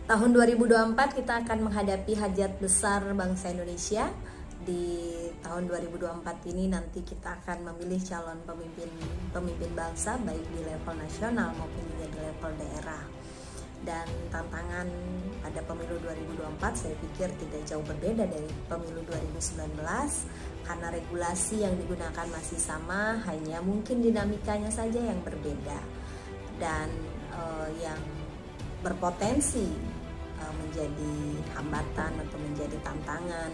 Tahun 2024 kita akan menghadapi hajat besar bangsa Indonesia. Di tahun 2024 ini nanti kita akan memilih calon pemimpin bangsa baik di level nasional maupun juga di level daerah. Dan tantangan pada pemilu 2024 saya pikir tidak jauh berbeda dari pemilu 2019 karena regulasi yang digunakan masih sama, hanya mungkin dinamikanya saja yang berbeda. Dan yang berpotensi menjadi hambatan atau menjadi tantangan,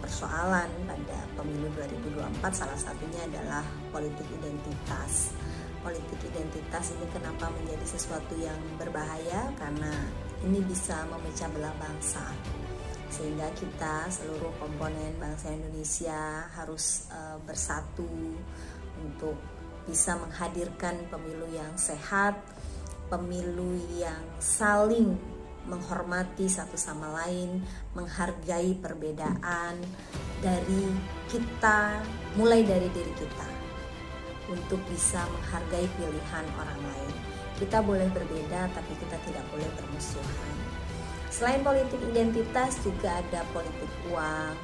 persoalan pada pemilu 2024 salah satunya adalah politik identitas. Politik identitas ini kenapa menjadi sesuatu yang berbahaya? Karena ini bisa memecah belah bangsa, sehingga kita seluruh komponen bangsa Indonesia harus bersatu untuk bisa menghadirkan pemilu yang sehat, pemilu yang saling menghormati satu sama lain, menghargai perbedaan dari kita, mulai dari diri kita, untuk bisa menghargai pilihan orang lain. Kita boleh berbeda, tapi kita tidak boleh bermusuhan. Selain politik identitas, juga ada politik uang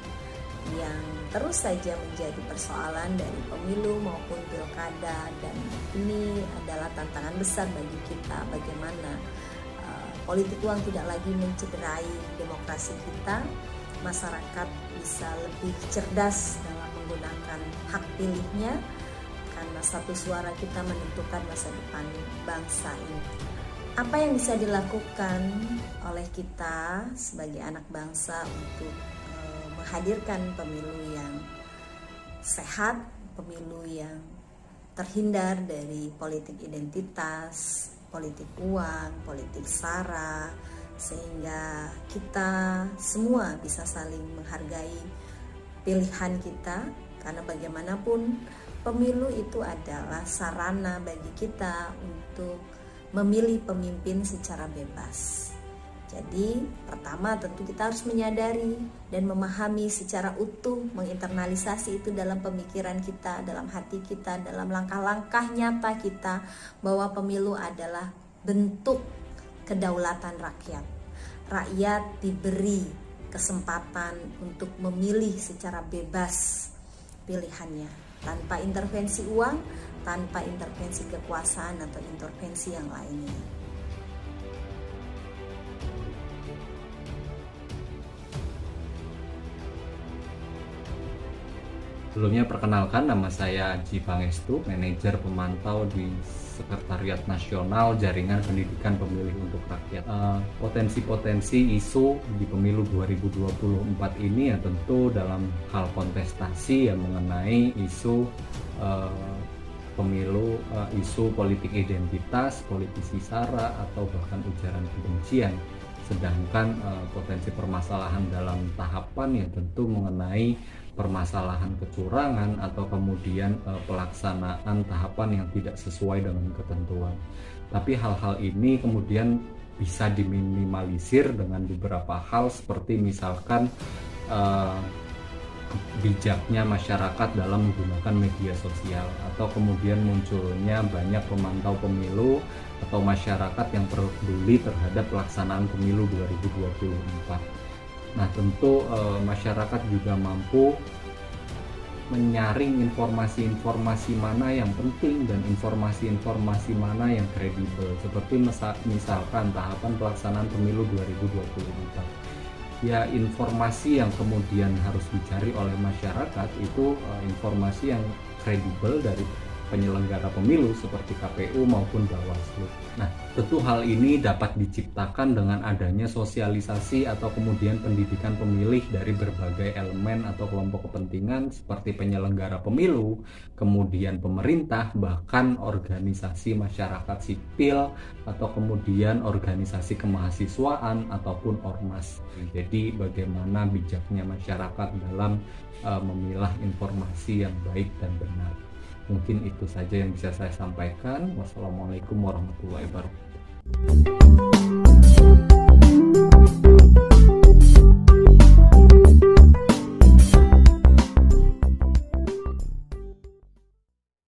yang terus saja menjadi persoalan dari pemilu maupun pilkada, dan ini adalah tantangan besar bagi kita, bagaimana politik uang tidak lagi mencederai demokrasi kita, masyarakat bisa lebih cerdas dalam menggunakan hak pilihnya, karena satu suara kita menentukan masa depan bangsa ini. Apa yang bisa dilakukan oleh kita sebagai anak bangsa untuk menghadirkan pemilu yang sehat, pemilu yang terhindar dari politik identitas, politik uang, politik sara, sehingga kita semua bisa saling menghargai pilihan kita, karena bagaimanapun pemilu itu adalah sarana bagi kita untuk memilih pemimpin secara bebas. Jadi pertama tentu kita harus menyadari dan memahami secara utuh, menginternalisasi itu dalam pemikiran kita, dalam hati kita, dalam langkah-langkah nyata kita, bahwa pemilu adalah bentuk kedaulatan rakyat. Rakyat diberi kesempatan untuk memilih secara bebas pilihannya, tanpa intervensi uang, tanpa intervensi kekuasaan atau intervensi yang lainnya. Sebelumnya perkenalkan, nama saya Aji Pangestu, manajer pemantau di Sekretariat Nasional Jaringan Pendidikan Pemilih untuk Rakyat. Potensi-potensi isu di pemilu 2024 ini ya tentu dalam hal kontestasi yang mengenai isu pemilu, isu politik identitas, politisi sara, atau bahkan ujaran kebencian. Sedangkan potensi permasalahan dalam tahapan ya tentu mengenai permasalahan kecurangan atau kemudian pelaksanaan tahapan yang tidak sesuai dengan ketentuan. Tapi hal-hal ini kemudian bisa diminimalisir dengan beberapa hal, seperti misalkan bijaknya masyarakat dalam menggunakan media sosial, atau kemudian munculnya banyak pemantau pemilu atau masyarakat yang peduli terhadap pelaksanaan pemilu 2024. Nah, tentu masyarakat juga mampu menyaring informasi-informasi mana yang penting dan informasi-informasi mana yang kredibel, seperti misalkan tahapan pelaksanaan pemilu 2024. Ya, informasi yang kemudian harus dicari oleh masyarakat itu informasi yang kredibel dari penyelenggara pemilu seperti KPU maupun Bawaslu. Nah, tentu hal ini dapat diciptakan dengan adanya sosialisasi atau kemudian pendidikan pemilih dari berbagai elemen atau kelompok kepentingan seperti penyelenggara pemilu, kemudian pemerintah, bahkan organisasi masyarakat sipil, atau kemudian organisasi kemahasiswaan ataupun ormas. Jadi bagaimana bijaknya masyarakat dalam memilah informasi yang baik dan benar. Mungkin itu saja yang bisa saya sampaikan. Wassalamualaikum warahmatullahi wabarakatuh.